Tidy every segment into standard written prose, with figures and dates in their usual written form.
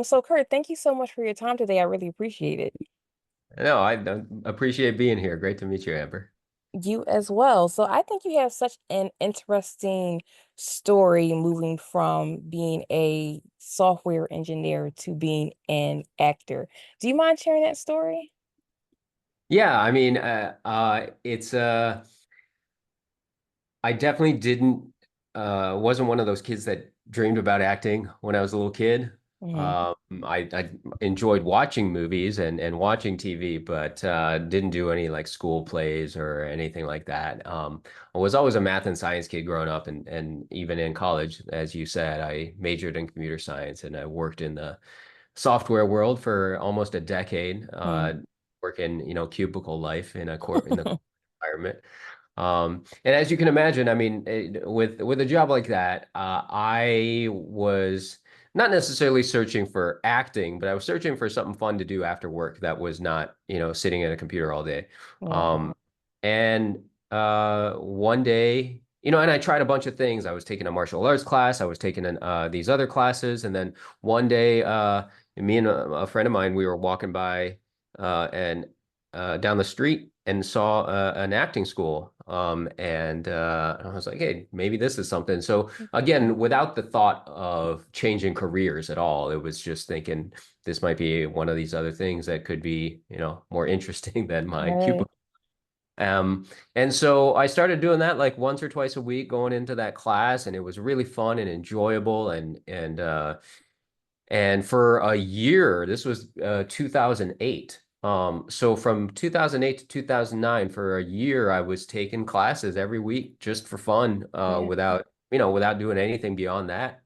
So Kurt, thank you so much for your time today. I really appreciate it. No, I appreciate being here. Great to meet you, Amber. You as well. So I think you have such an interesting story moving from being a software engineer to being an actor. Do you mind sharing that story? Yeah, I mean, it's I definitely didn't wasn't one of those kids that dreamed about acting when I was a little kid. Hmm. Um, I enjoyed watching movies and watching TV, but didn't do any like school plays or anything like that. I was always a math and science kid growing up, and even in college, as you said, I majored in computer science and I worked in the software world for almost a decade, working, cubicle life in the environment. And as you can imagine, I mean, with a job like that, I was not necessarily searching for acting, but I was searching for something fun to do after work that was not, sitting at a computer all day. Yeah. Um, and one day, and I tried a bunch of things. I was taking a martial arts class, I was taking these other classes, and then one day, me and a friend of mine, we were walking by and down the street and saw an acting school. And I was like, hey, maybe this is something. So again, without the thought of changing careers at all, it was just thinking this might be one of these other things that could be, more interesting than my Right. cubicle. And so I started doing that like once or twice a week, going into that class, and it was really fun and enjoyable. And for a year, this was 2008. So from 2008 to 2009, for a year, I was taking classes every week just for fun, Yeah. without doing anything beyond that.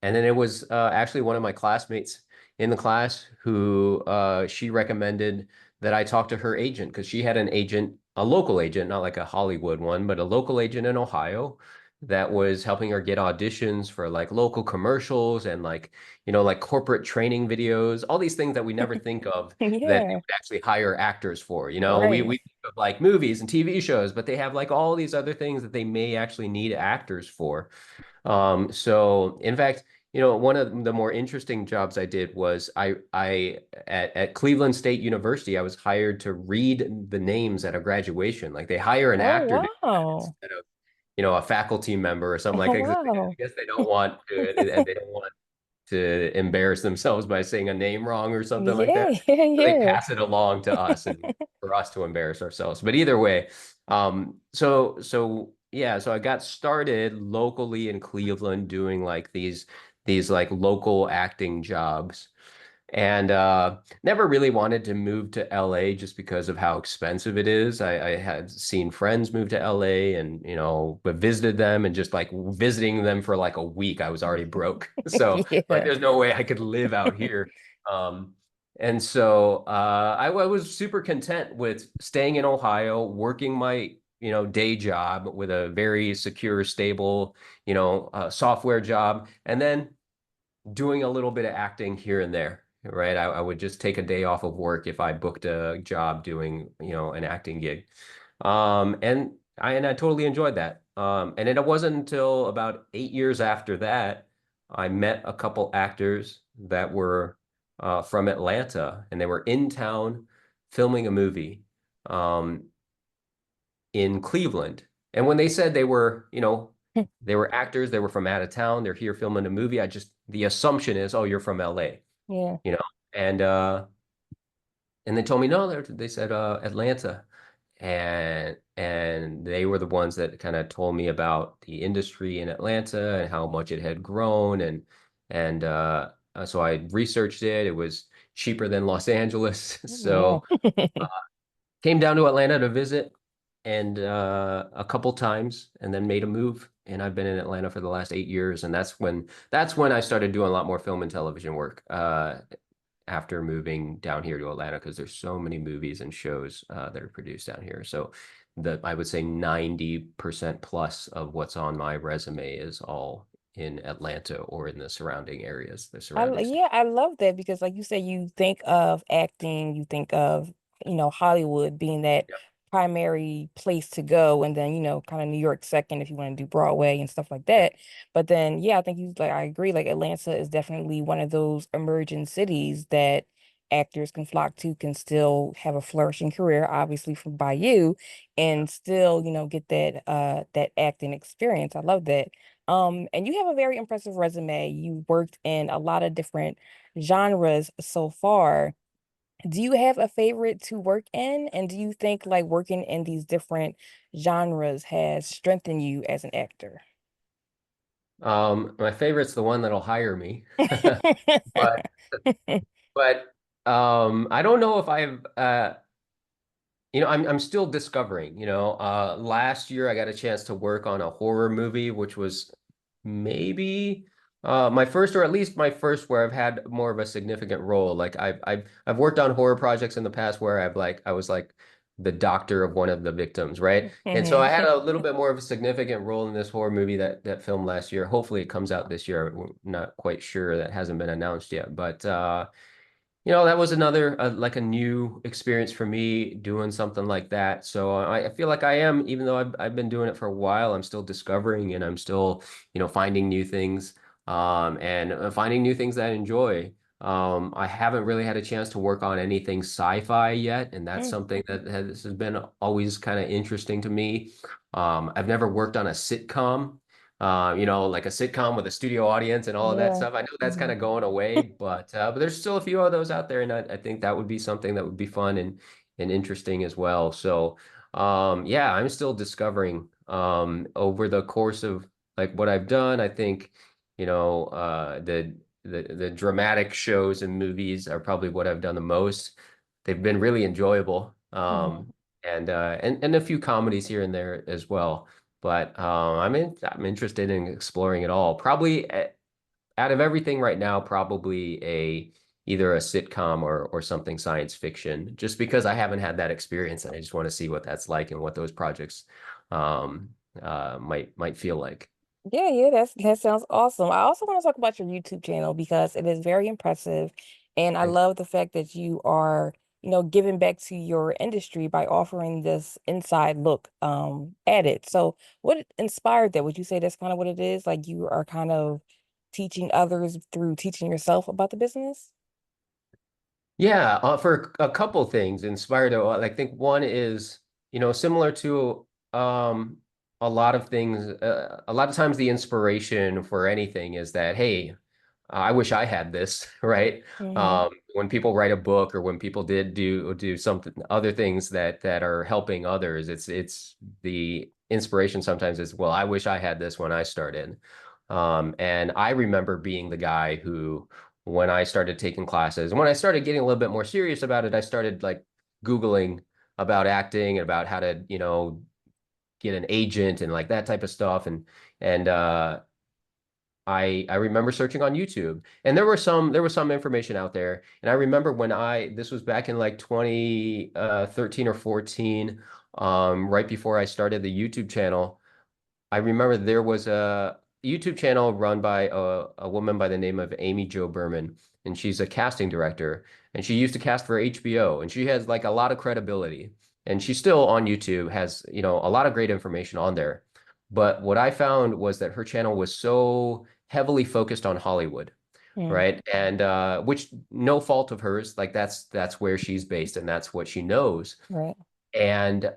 And then it was actually one of my classmates in the class who she recommended that I talk to her agent because she had an agent, a local agent, not like a Hollywood one, but a local agent in Ohio that was helping her get auditions for like local commercials and like, like corporate training videos, all these things that we never think of that they Yeah. would actually hire actors for. We Right. we think of like movies and TV shows, but they have like all these other things that they may actually need actors for. So in fact, one of the more interesting jobs I did was I at Cleveland State University, I was hired to read the names at a graduation. Like they hire an Oh, actor to do that wow. instead of, a faculty member or something like Oh, that. 'Cause I wow. guess they don't want to, and they don't want to embarrass themselves by saying a name wrong or something like Yeah, that. yeah, So they yeah. pass it along to us and for us to embarrass ourselves. But either way, so yeah, so I got started locally in Cleveland doing like these like local acting jobs. And never really wanted to move to LA just because of how expensive it is. I had seen friends move to LA and, but visited them and just like visiting them for like a week, I was already broke. So like, Yeah. there's no way I could live out here. Um, and so I was super content with staying in Ohio, working my, day job with a very secure, stable, software job, and then doing a little bit of acting here and there, right? I would just take a day off of work if I booked a job doing, an acting gig. And I totally enjoyed that. And it wasn't until about 8 years after that I met a couple actors that were from Atlanta, and they were in town filming a movie um, in Cleveland. And when they said they were actors, they were from out of town, they're here filming a movie, the assumption is, oh, you're from LA, Yeah. you know. And and they told me no, they said Atlanta. And they were the ones that kind of told me about the industry in Atlanta and how much it had grown and so I researched it. It was cheaper than Los Angeles. Yeah. So came down to Atlanta to visit and a couple times and then made a move. And I've been in Atlanta for the last 8 years. And that's when I started doing a lot more film and television work after moving down here to Atlanta because there's so many movies and shows that are produced down here. So I would say 90% plus of what's on my resume is all in Atlanta or in the surrounding areas, the surrounding states. Yeah, I love that because like you said, you think of acting, you think of, Hollywood being that primary place to go, and then kind of New York second if you want to do Broadway and stuff like that. But then yeah, I think you like I agree, like Atlanta is definitely one of those emerging cities that actors can flock to, can still have a flourishing career, obviously from by you, and still, get that acting experience. I love that. And you have a very impressive resume. You worked in a lot of different genres so far. Do you have a favorite to work in? And do you think like working in these different genres has strengthened you as an actor? My favorite's the one that'll hire me. But but I don't know if I've I'm still discovering, last year I got a chance to work on a horror movie, which was maybe my first, or at least my first, where I've had more of a significant role. Like I've worked on horror projects in the past where I was like the doctor of one of the victims, right? And so I had Hmm. a little bit more of a significant role in this horror movie that filmed last year. Hopefully it comes out this year. We're not quite sure. That hasn't been announced yet, but that was another like a new experience for me doing something like that. So I feel like I am, even though I've been doing it for a while, I'm still discovering and I'm still, finding new things, and finding new things that I enjoy. I haven't really had a chance to work on anything sci-fi yet, and that's something that has been always kind of interesting to me. I've never worked on a sitcom, like a sitcom with a studio audience and all of that Yeah. stuff. I know that's kind Hmm. of going away, but there's still a few of those out there, and I think that would be something that would be fun and interesting as well. So, yeah, I'm still discovering over the course of like what I've done. I think, the dramatic shows and movies are probably what I've done the most. They've been really enjoyable. Hmm. And a few comedies here and there as well. But I'm interested in exploring it all. Probably out of everything right now, probably a either a sitcom or something science fiction, just because I haven't had that experience and I just want to see what that's like and what those projects um might feel like. Yeah, yeah, that sounds awesome. I also want to talk about your YouTube channel because it is very impressive. And I Thanks. love the fact that you are, giving back to your industry by offering this inside look at it. So what inspired that? Would you say that's kind of what it is? Like you are kind of teaching others through teaching yourself about the business? Yeah, for a couple things inspired. I think one is, similar to a lot of things. A lot of times, the inspiration for anything is that, hey, I wish I had this, right? Mm-hmm. When people write a book or when people did do something, other things that are helping others, it's the inspiration sometimes is, well, I wish I had this when I started. And I remember being the guy who, when I started taking classes, and when I started getting a little bit more serious about it, I started like Googling about acting and about how to, get an agent and like that type of stuff. And I remember searching on YouTube, and there was some information out there. And I remember when this was back in like 2013 or 14, right before I started the YouTube channel. I remember there was a YouTube channel run by a woman by the name of Amy Jo Berman, and she's a casting director, and she used to cast for HBO, and she has like a lot of credibility, and she's still on YouTube, has, a lot of great information on there. But what I found was that her channel was so heavily focused on Hollywood, Mm. right? And which no fault of hers, like that's where she's based and that's what she knows Right. and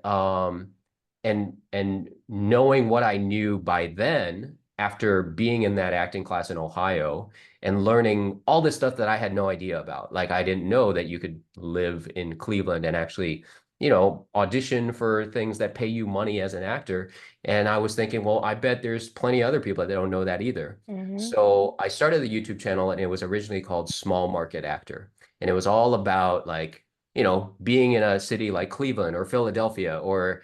and knowing what I knew by then after being in that acting class in Ohio and learning all this stuff that I had no idea about. Like I didn't know that you could live in Cleveland and actually, audition for things that pay you money as an actor. And I was thinking, well, I bet there's plenty of other people that don't know that either. Mm-hmm. So I started the YouTube channel and it was originally called Small Market Actor. And it was all about like, being in a city like Cleveland or Philadelphia or,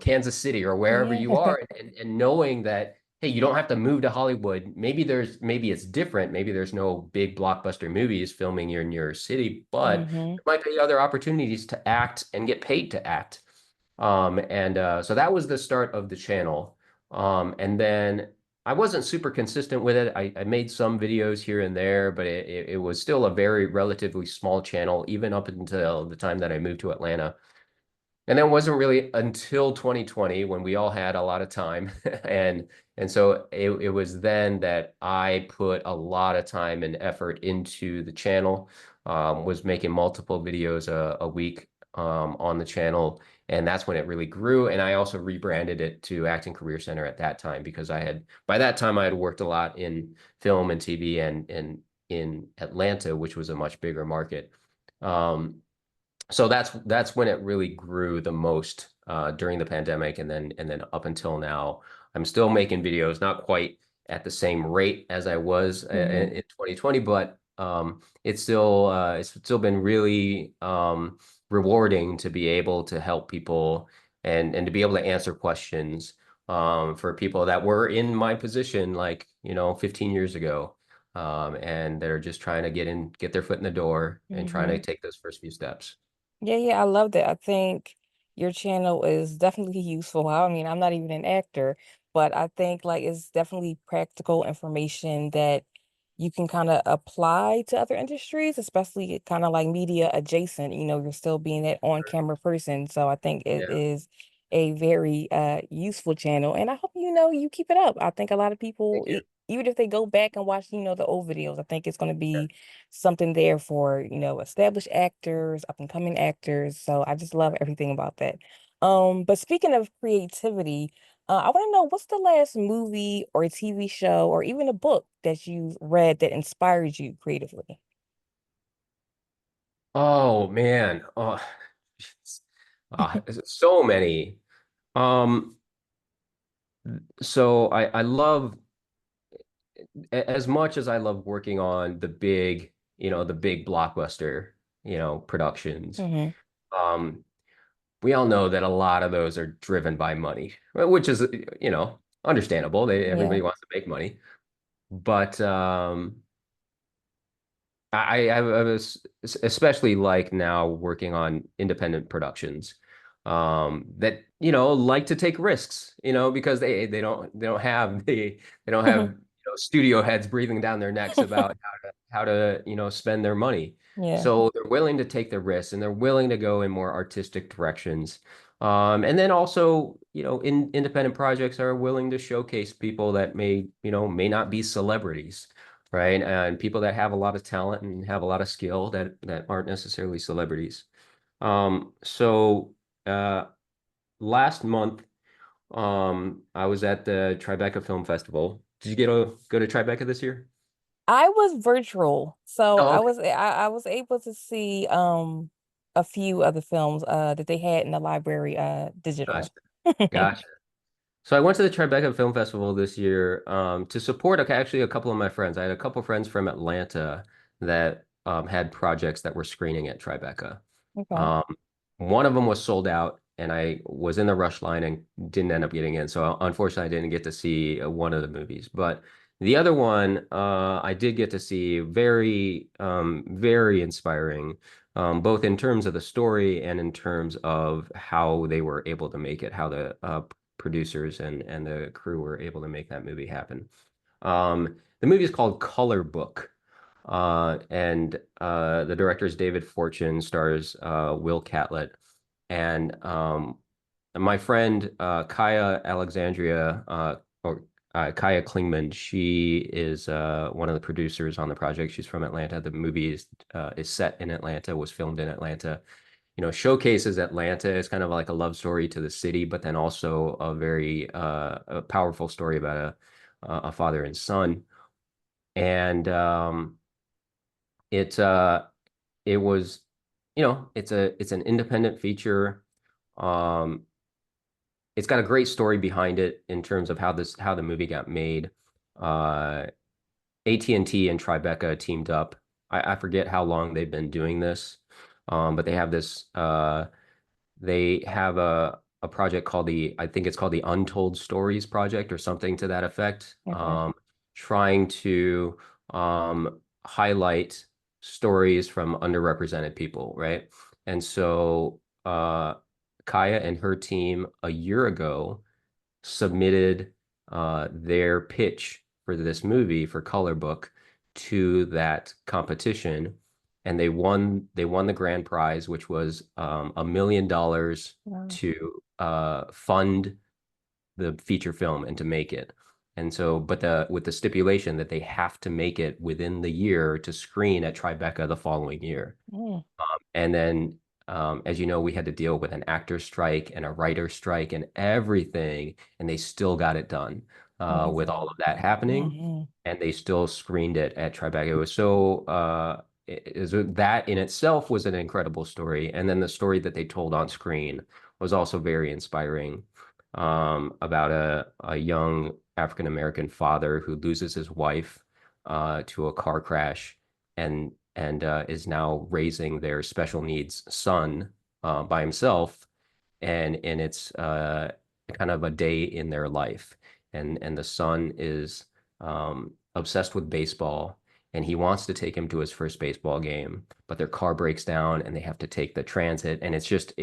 Kansas City or wherever Yeah. you are, and knowing that, hey, you don't have to move to Hollywood. Maybe it's different. Maybe there's no big blockbuster movies filming in your city, but Mm-hmm. there might be other opportunities to act and get paid to act. And so that was the start of the channel. And then I wasn't super consistent with it. I made some videos here and there, but it was still a very relatively small channel, even up until the time that I moved to Atlanta. And that wasn't really until 2020 when we all had a lot of time. And so it was then that I put a lot of time and effort into the channel, was making multiple videos a week on the channel. And that's when it really grew. And I also rebranded it to Acting Career Center at that time because by that time, I had worked a lot in film and TV and in Atlanta, which was a much bigger market. Um, so that's when it really grew the most during the pandemic, and then up until now, I'm still making videos, not quite at the same rate as I was Hmm. in 2020, but it's still been really rewarding to be able to help people and to be able to answer questions for people that were in my position, like 15 years ago, and they're just trying to get their foot in the door and trying to Hmm. take those first few steps. Yeah, yeah, I love that. I think your channel is definitely useful. I mean, I'm not even an actor, but I think like it's definitely practical information that you can kind of apply to other industries, especially kind of like media adjacent. You're still being that on-camera person. So I think it Yeah, is a very useful channel. And I hope you keep it up. I think a lot of people, thank you. even if they go back and watch, the old videos, I think it's going to be something there for, established actors, up and coming actors. So I just love everything about that. But speaking of creativity, I want to know what's the last movie or TV show or even a book that you've read that inspired you creatively? Oh man. Oh, so many. Um, so I love as much as I love working on the big blockbuster, productions. Hmm. Um, we all know that a lot of those are driven by money, which is, understandable. Yeah. Everybody wants to make money, but I was especially like now working on independent productions that like to take risks because they don't have they don't have studio heads breathing down their necks about how to spend their money. Yeah. So they're willing to take the risks and they're willing to go in more artistic directions. And then also, in independent projects are willing to showcase people that may not be celebrities, right? And people that have a lot of talent and have a lot of skill that aren't necessarily celebrities. So last month, I was at the Tribeca Film Festival. Did you go to Tribeca this year? I was virtual, so Oh, I okay. was I was able to see a few other films that they had in the library Gotcha. digital. Gotcha. So I went to the Tribeca Film Festival this year to support actually a couple of my friends. I had a couple of friends from Atlanta that had projects that were screening at Tribeca. Okay. Um, one of them was sold out, and I was in the rush line and didn't end up getting in. So unfortunately, I didn't get to see one of the movies. But the other one, I did get to see. Very, very inspiring, both in terms of the story and in terms of how they were able to make it, how the producers and the crew were able to make that movie happen. The movie is called Color Book. And the director is David Fortune, stars Will Catlett. And my friend Kaya Alexandria, or Kaya Klingman, she is one of the producers on the project. She's from Atlanta. The movie is set in Atlanta, was filmed in Atlanta. Showcases Atlanta as kind of like a love story to the city, but then also a very a powerful story about a father and son. And it it was, it's an independent feature. Um, it's got a great story behind it in terms of how the movie got made. Uh, AT&T and Tribeca teamed up. I forget how long they've been doing this, but they have a project called I think it's called the Untold Stories Project or something to that effect, Okay. trying to highlight stories from underrepresented people, right? And so Kaya and her team a year ago submitted their pitch for this movie for Color Book to that competition. and they won the grand prize, which was $1 million Wow. to fund the feature film and to make it. And so, but with the stipulation that they have to make it within the year to screen at Tribeca the following year. Mm. And then, as you know, we had to deal with an actor strike and a writer strike and everything, and they still got it done with all Amazing. of that happening, Hmm. and they still screened it at Tribeca. It was so that in itself was an incredible story, and then the story that they told on screen was also very inspiring about a young African American father who loses his wife to a car crash and is now raising their special needs son by himself, and it's kind of a day in their life, and the son is obsessed with baseball, and he wants to take him to his first baseball game, but their car breaks down and they have to take the transit, and it's just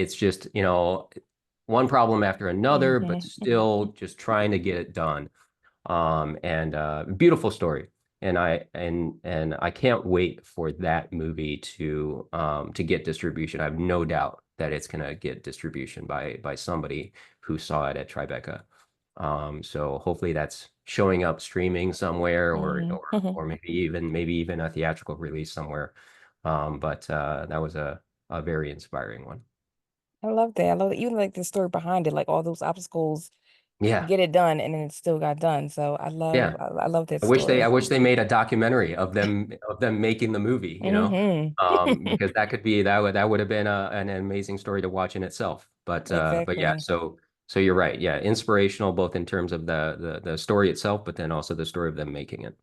one problem after another, but Hmm. still just trying to get it done. And Beautiful story. And I can't wait for that movie to get distribution. I have no doubt that it's gonna get distribution by somebody who saw it at Tribeca. So hopefully that's showing up streaming somewhere, or Hmm. or or maybe even a theatrical release somewhere. But That was a very inspiring one. I love that. I love that. Even like the story behind it, like all those obstacles to Yeah, get it done, and then it still got done. So yeah. I love that I story. wish they made a documentary of them making the movie, Hmm. because that would have been an amazing story to watch in itself. But yeah, Exactly. so you're right. Yeah, inspirational both in terms of the story itself, but then also the story of them making it.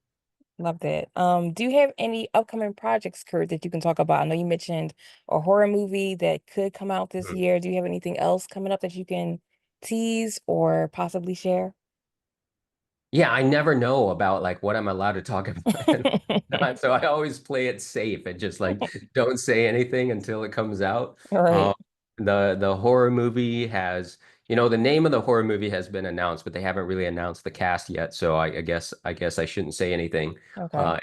Love that. Do you have any upcoming projects, Kurt, that you can talk about? I know you mentioned a horror movie that could come out this Mhm. year. Do you have anything else coming up that you can tease or possibly share? Yeah, I never know about like what I'm allowed to talk about and not. So I always play it safe and just like don't say anything until it comes out. All Um, right. the horror movie the name of the horror movie has been announced, but they haven't really announced the cast yet. So I guess I shouldn't say anything, Okay.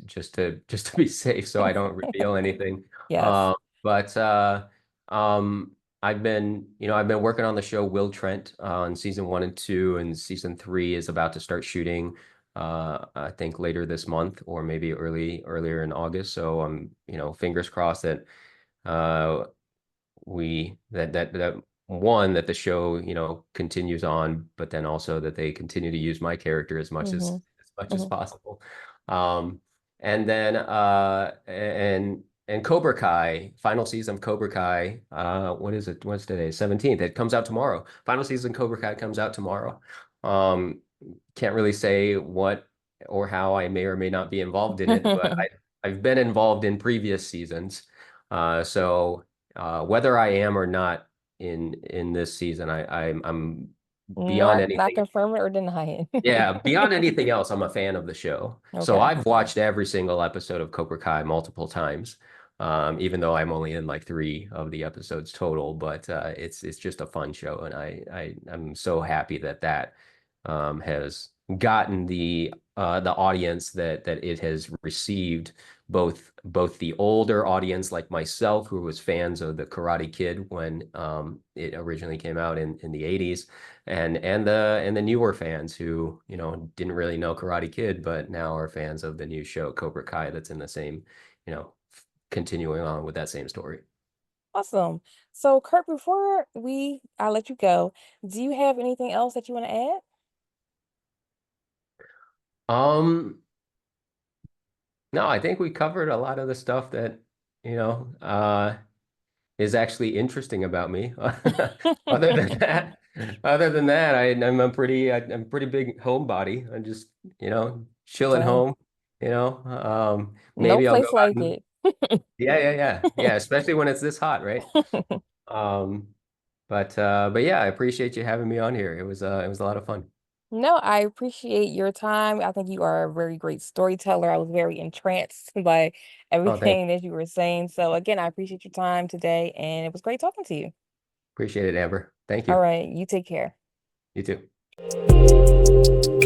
just to be safe, so I don't reveal anything. Yes. Uh, but um, I've been working on the show Will Trent on season 1 and 2, and season 3 is about to start shooting. I think later this month or maybe earlier in August. So fingers crossed that uh, that one that the show continues on, but then also that they continue to use my character as much as Hmm. as much as Hmm. possible. Um, and then and Cobra Kai, final season of Cobra Kai. What is it? What's today? 17th. It comes out tomorrow. Final season Cobra Kai comes out tomorrow. Um, can't really say what or how I may or may not be involved in it, but I've been involved in previous seasons. So whether I am or not in this season, I'm beyond Not anything. confirm it or deny it. Yeah, beyond anything else, I'm a fan of the show. So Okay. I've watched every single episode of Cobra Kai multiple times, even though I'm only in like 3 of the episodes total. But it's just a fun show, and I'm so happy that has gotten the audience that it has received, both the older audience like myself, who was fans of the Karate Kid when it originally came out in the 80s, and the newer fans who didn't really know Karate Kid, but now are fans of the new show Cobra Kai that's in the same, you know, continuing on with that same story. Awesome. So, Kurt, before I let you go, do you have anything else that you want to add? Um, no, I think we covered a lot of the stuff that, you know, uh, is actually interesting about me. Other than that, I'm a pretty big homebody. I just, chill at Same. home, No maybe I'll go place out like and it. yeah, yeah, yeah. Yeah, especially when it's this hot, right? Um, but yeah, I appreciate you having me on here. It was a lot of fun. No, I appreciate your time. I think you are a very great storyteller. I was very entranced by Oh, thanks. everything that you were saying. So, again, I appreciate your time today, and it was great talking to you. Appreciate it, Amber. Thank All you. right, you take care. You too.